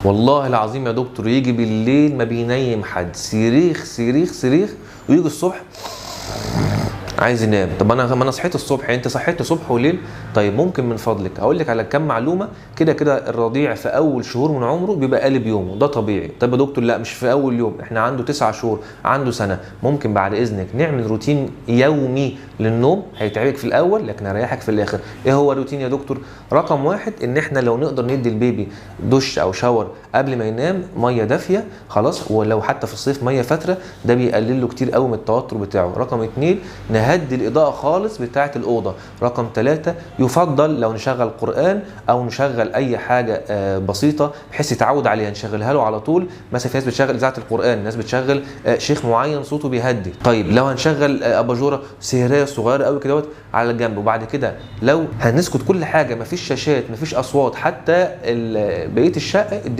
والله العظيم يا دكتور يجي بالليل ما بينيم حد، صريخ صريخ صريخ، ويجي الصبح عايز ينام. طب ما انا صحيت الصبح، يعني انت صحيت صبح وليل. طيب ممكن من فضلك هقول لك على كام معلومه كده. الرضيع في اول شهور من عمره بيبقى قالب يومه، ده طبيعي. طب يا دكتور لا مش في اول يوم، احنا عنده 9 شهور، عنده سنه، ممكن بعد اذنك نعمل روتين يومي للنوم. هيتعبك في الاول لكن هيريحك في الاخر. ايه هو الروتين يا دكتور؟ رقم واحد ان احنا لو نقدر ندي البيبي دش او شاور قبل ما ينام، ميه دافيه خلاص، ولو حتى في الصيف ميه فتره، ده بيقلل له كتير قوي من التوتر بتاعه. رقم 2 نهدي الاضاءه خالص بتاعه الاوضه. رقم 3 يفضل لو نشغل قران او نشغل اي حاجه بسيطه بحيث يتعود عليها، نشغلها له على طول. مثلا في ناس بتشغل اذاعه القران، ناس بتشغل شيخ معين صوته بيهدي. طيب لو هنشغل اباجوره سهريه صغيره قوي كده على الجنب. وبعد كده لو هنسكت كل حاجه، مفيش شاشات مفيش اصوات، حتى بقيه الشقه